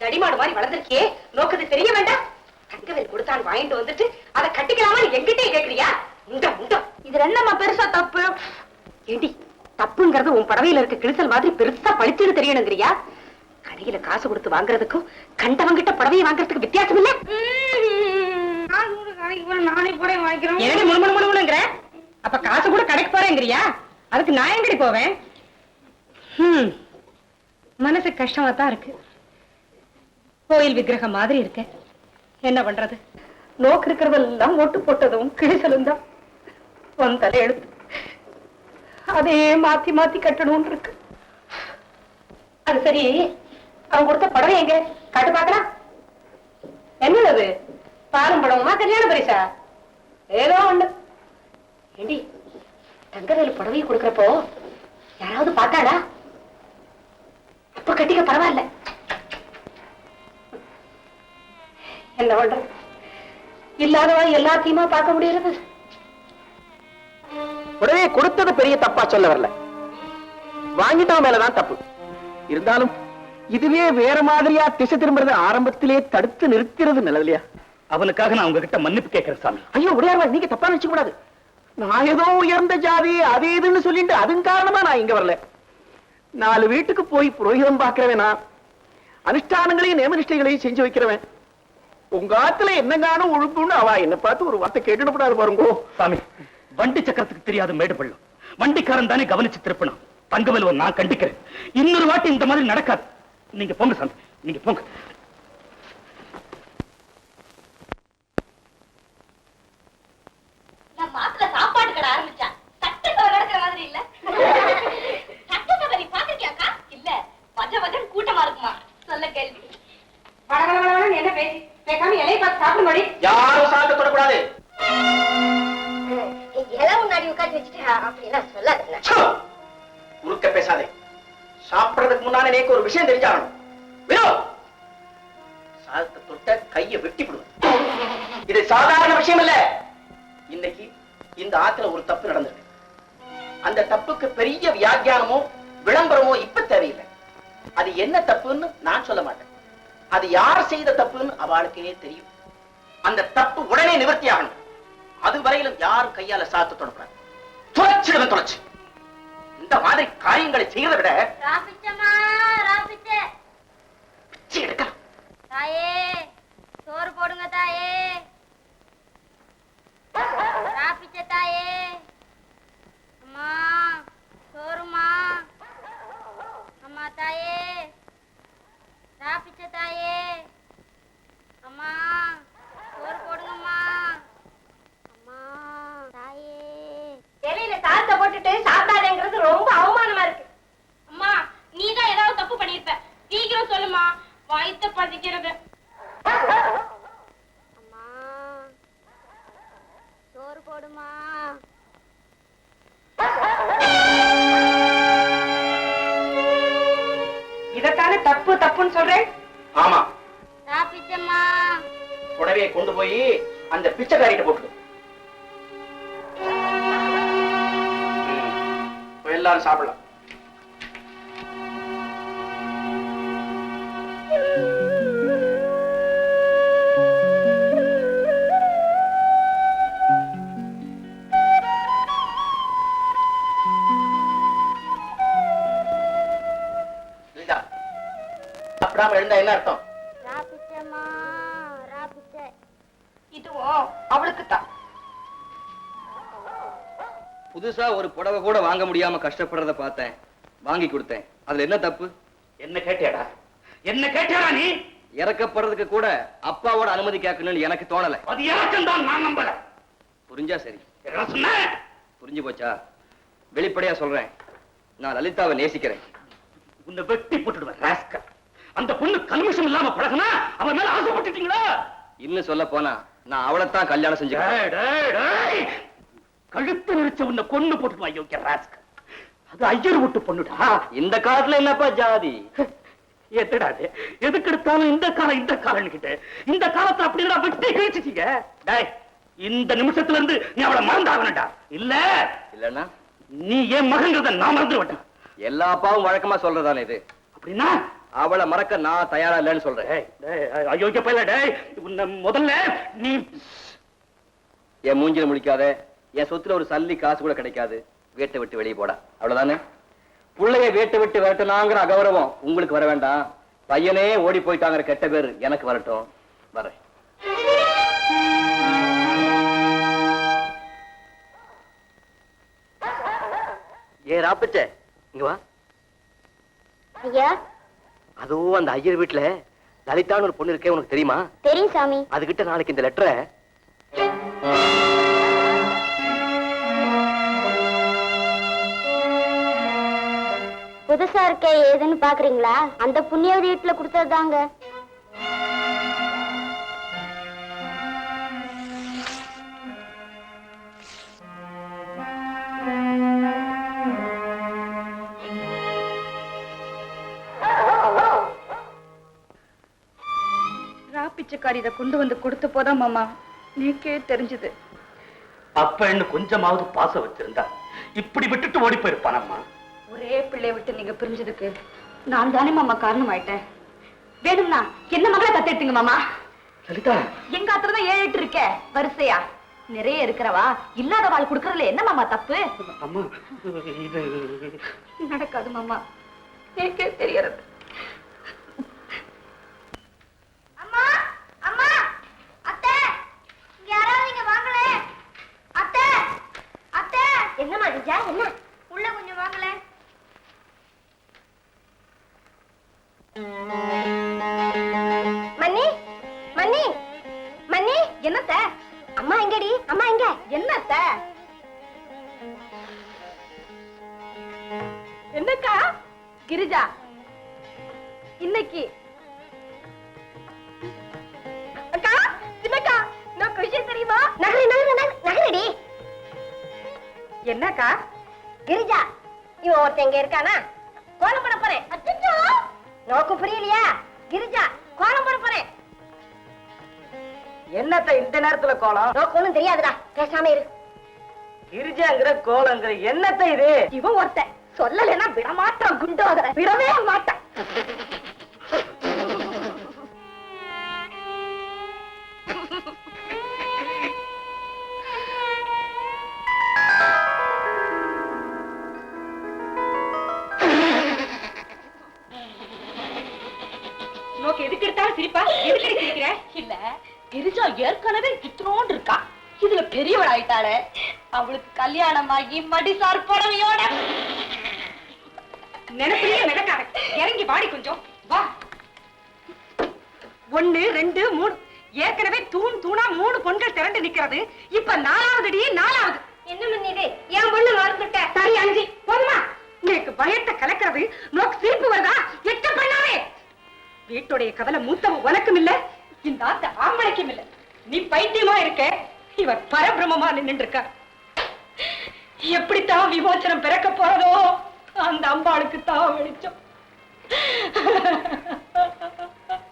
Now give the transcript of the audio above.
தடிமாடு மாதிரி வளர்ந்துருக்கியே, நோக்குது தெரிய வேண்டாம். தங்கவேல் கொடுத்தான்னு வாங்கிட்டு வந்துட்டு அதை கட்டிக்கலாமா எங்கிட்டே கேக்குறியா? உண்டம் உண்டம். இது என்னம்மா பெருசா தப்பு? ஏண்டி, தப்புங்கிறது உன் படவையில இருக்க கிழிசல் மாதிரி பெருசா பழிச்சுன்னு தெரியணுங்கிறியா? கடையில காசு கொடுத்து வாங்குறதுக்கும் கண்டவங்கிட்ட புடவையை வாங்குறதுக்கு வித்தியாசம் இல்ல. நானே கூட வாங்கிக்கிறேன். அப்ப காசு கூட கடைக்கு போறேங்கிறியா? அதுக்கு நான் எங்கடி போவேன்? மனசு கஷ்டமா தான் இருக்கு. கோயில் விக்கிரகம் மாதிரி இருக்க, என்ன பண்றது? நோக்கு இருக்கிறதெல்லாம் ஓட்டு போட்டதும் கிழிசலும் தான். உன் தலை எழுத்து அதே மாத்தி மாத்தி கட்டணும் இருக்கு. அது சரி, அவன் கொடுத்த படம் எங்க காட்டு பாக்கலாம்? என்னது பாலும் படமா கல்யாண பரிசா? ஏதோ ஒண்ணு. ஏண்டி, தங்கவேலு புடவையை கொடுக்கறப்போ யாராவது பார்த்தாடா? அப்ப கட்டிக்க பரவாயில்ல. என்ன பண்றது? இல்லாதவா எல்லாத்தையுமா பார்க்க முடியறது? புடவையை கொடுத்தது பெரிய தப்பா சொல்ல வரல, வாங்கிட்டவன் மேலதான் தப்பு. இருந்தாலும் இதுவே வேற மாதிரியா திசை திரும்புறது ஆரம்பத்திலே தடுத்து நிறுத்துறது நல்லதில்லையா? அவனுக்காக நான் உங்ககிட்ட மன்னிப்பு கேட்கிறேன் சாமி. ஐயோ உடையார், நீங்க தப்பா நினைச்சு கூடாது. நான் ஏதோ உயர்ந்த ஜாதி அது இதுன்னு சொல்லிட்டு அதன் காரணமா நான் இங்க வரல. 4 வீட்டுக்கு போய் புரோகிதம் பாக்குறவேனா, அனுஷ்டானங்களையும் நியமனிஷ்டைகளையும் செஞ்சு வைக்கிறவன். உங்க ஆத்துல என்னங்கானோ ஒழுங்குன்னு அவ என்ன பார்த்து ஒரு வார்த்தை கேட்டுடப்படாது பாருங்கோ. சாமி, வண்டி சக்கரத்துக்கு தெரியாத மேடு பள்ளம், வண்டிக்காரன் தானே கவனிச்சு திருப்பணும். தங்கவேலுவை நான் கண்டிக்கிறேன். இன்னொரு வாட்டி இந்த மாதிரி நடக்காது. நீங்க போங்க சாமி, நீங்க போங்க. மாத்திர சாப்பாடு கடை ஆரம்பிச்சா சட்டசபை நடக்கிற மாதிரி இல்ல? சட்டசபை நீ பாத்திருக்கியாக்கா? இல்ல, வஜன் கூட்டமா இருக்குமா? சொல்ல கேள்வி. என்ன பேசி பேசாம இலையை பார்த்து சாப்பிட மாடி. யாரும் சாப்பிட தொடக்கூடாது. இலை முன்னாடி உட்காந்து வச்சுட்டு அப்படின்னா சொல்லாதுங்க. குறுக்க பேசாதே. சாப்பிடுறதுக்கு முன்னாலே எனக்கு ஒரு விஷயம் தெரிஞ்சாகணும். சாதத்தை தொட்ட கையை வெட்டி விடுவேன். இது சாதாரண விஷயம் இல்ல. இன்னைக்கு இந்த ஆத்துல ஒரு தப்பு நடந்திருக்கு. அந்த தப்புக்கு பெரிய வியாக்கியானமோ விளம்பரமோ இப்ப தேவையில்லை. அது என்ன தப்புன்னு நான் சொல்ல மாட்டேன். அது யார் செய்த தப்புன்னு அவளுக்கே தெரியும். அந்த தப்பு உடனே நிவர்த்தி ஆகணும். அது வரையிலும் யாரும் கையால சாத்து தொடக்கூடாது. தொலைச்சிடுவேன், தொலைச்சு. இந்த மாதிரி காரியங்களை செய்யறதை விட எடுக்கலாம். தாயே, சோறு போடுங்க தாயே. ராபிச்ச தாயே, அம்மா சோறுமா. அம்மா தாயே, ராபிச்ச தாயே, அம்மா சோறு போடுங்கம்மா. அம்மா தாயே. இலையில சாதத்தை போட்டுட்டு சாப்பிடாதேங்கிறது ரொம்ப அவமானமா இருக்கு. அம்மா, நீதான் ஏதாவது தப்பு பண்ணிருப்ப. சீக்கிரம் சொல்லுமா, வயித்த பசிக்கிறது. அம்மா சோறு போடுமா. இதத்தானே தப்பு தப்புன்னு சொல்றேன். ஆமா, ராபிச்சம்மா. புடவையை கொண்டு போய் அந்த பிச்சைக்காரிட்ட போட்டு எல்லாரும் சாப்பிடலாம். சாப்பிடாம எழுந்தா என்ன அர்த்தம்? ராபிச்சம்மா, ராபிச்ச. இதுவும் அவளுக்கு தான். புதுசா ஒரு புடவை கூட வாங்க முடியாம கஷ்டப்படுறத பார்த்தேன், வாங்கி கொடுத்தேன். அதுல என்ன தப்பு? என்ன கேட்டியாடா? என்ன கேட்டியாடா நீ? இறக்கப்படுறதுக்கு கூட அப்பாவோட அனுமதி கேட்கணும்னு எனக்கு தோணல. அது யாருக்கும் தான் நான் நம்பல. புரிஞ்சா சரி. என்ன சொன்ன? புரிஞ்சு போச்சா? வெளிப்படையா சொல்றேன், நான் லலிதாவை நேசிக்கிறேன். உன்னை வெட்டி போட்டுடுவேன் ராஸ்கல். அந்த பொண்ணு கல்மிஷம் இல்லாம பழகுனா அவன் மேல ஆசைப்பட்டுட்டீங்களா? இன்னும் சொல்ல போனா நான் அவளைத்தான் கல்யாணம் செஞ்சுக்கிறேன். கழுத்து நெரிச்ச உன்னை கொன்னு போட்டுடுவா யோக்கிய ராஸ்கல். அது ஐயர் விட்டு பொண்ணுடா. இந்த காலத்துல என்னப்பா ஜாதி? எத்தடாது எதுக்கு எடுத்தாலும் இந்த காலம் கிட்ட இந்த காலத்தை அப்படின்னா வெட்டி கிழிச்சிட்டீங்க. டேய், இந்த நிமிஷத்துல இருந்து நீ அவளை மறந்தாகணும்டா. இல்ல இல்லன்னா நீ என் மகங்கிறத நான் மறந்து விட்டேன். எல்லா அப்பாவும் வழக்கமா சொல்றதானே இது? அப்படின்னா அவளை மறக்க நான் தயாரா இல்லைன்னு சொல்றேன். அயோக்கிய பையல, டேய் உன்னை முதல்ல நீ என் மூஞ்சில முழிக்காத. என் சொத்துல ஒரு சல்லி காசு கூட கிடைக்காது. வீட்டை விட்டு வெளியே போடா, அவ்வளவுதானே? புள்ளைய வீட்டை விட்டு வரட்டுனாங்கிற அகௌரவம் உங்களுக்கு வர வேண்டாம். பையனே ஓடி போயிட்டாங்கிற கெட்ட பேர் எனக்கு வரட்டும். வரேன். ஏ ராப்பச்ச, இங்க வா. ஐயா, அதோ அந்த ஐயர் வீட்டுல லலிதான்னு ஒரு பொண்ணு இருக்கே, உனக்கு தெரியுமா? தெரியும் சாமி. அதுகிட்ட நாளைக்கு இந்த லெட்டரை புதுசா இருக்க ஏதுன்னு பாக்குறீங்களா? அந்த புண்ணியவதி வீட்டுல கொடுத்ததுதாங்க. பிச்சைக்காரி இதை கொண்டு வந்து கொடுத்த போதான் மாமா நீக்கே தெரிஞ்சது. அப்ப என்ன கொஞ்சமாவது பாசம் வச்சிருந்தா இப்படி விட்டுட்டு ஓடி போயிருப்பானம்மா. ஒரே பிள்ளைய விட்டு நீங்க பிரிஞ்சதுக்கு நான் தானே மாமா காரணம் ஆயிட்டேன். வேணும்னா என்ன மகளை தத்தெடுத்துங்க மாமா. லலிதா, எங்க ஆத்திரதான் 7-8 இருக்க வரிசையா நிறைய இருக்கிறவா இல்லாத வாழ் கொடுக்கறதுல என்ன மாமா தப்பு? அம்மா இது நடக்காது மாமா, எனக்கே தெரியறது. அம்மா, அம்மா, அத்தை, இங்க யாராவது இங்க வாங்களே. அத்தை, அத்தை. என்னம்மா விஜயா, என்ன? உள்ள கொஞ்சம் வாங்களே. மன்னி, மன்னி, மன்னி. என்னத்த? அம்மா எங்கடி? அம்மா எங்க? என்னத்த? என்னக்கா கிரிஜா இன்னைக்கு அக்கா, சின்னக்கா, நமக்கு விஷயம் தெரியுமா? நகரி, நகரி, நகரடி. என்னக்கா? கிரிஜா, இவன் ஒருத்தன் இங்க இருக்கானா? கோலம் போட போறேன். அச்சச்சோ, நோக்கு புரியலையா? கிரிஜா, கோலம் போட போறேன். என்னத்த இந்த நேரத்துல கோலம்? நோக்கு ஒண்ணும் தெரியாதுடா, பேசாம இரு. கிரிஜாங்கிற கோலங்கிற என்னத்த இது? இவன் ஒருத்தன் சொல்லலைன்னா விடமாட்டான், குண்டோதர விடவே மாட்டான். நோக்கு எதுக்கு எடுத்தாலும் சிரிப்பா? எதுக்கு சிரிக்கிற? இல்ல, கிரிஜா ஏற்கனவே இத்தனோண்டு இருக்கா, இதுல பெரியவள் ஆயிட்டாளே, அவளுக்கு கல்யாணமாகி மடிசார் புடவையோட நினைப்பிலேயே நடக்காத. இறங்கி வாடி கொஞ்சம் வா. 1 2 3 ஏற்கனவே தூண் தூணா 3 பொண்கள் திரண்டு நிக்கிறது. இப்ப 4வது 4வது. என்ன மன்னிது? என் பொண்ணு மறந்துட்ட. சரி 5 போதுமா? எனக்கு பயத்தை கலக்கிறது. நோக்கு சிரிப்பு வருதா? எட்ட பண்ணாவே. வீட்டுடைய கவலை மூத்தவன் உனக்கும் இல்ல, இந்த ஆத்த ஆம்பளைக்கும் இல்ல. நீ பைத்தியமா இருக்க, இவர் பரபிரமமா நின்று இருக்க. எப்படித்தான் விமோச்சனம் பிறக்க போறதோ அந்த அம்பாளுக்கு தான் வெளிச்சம்.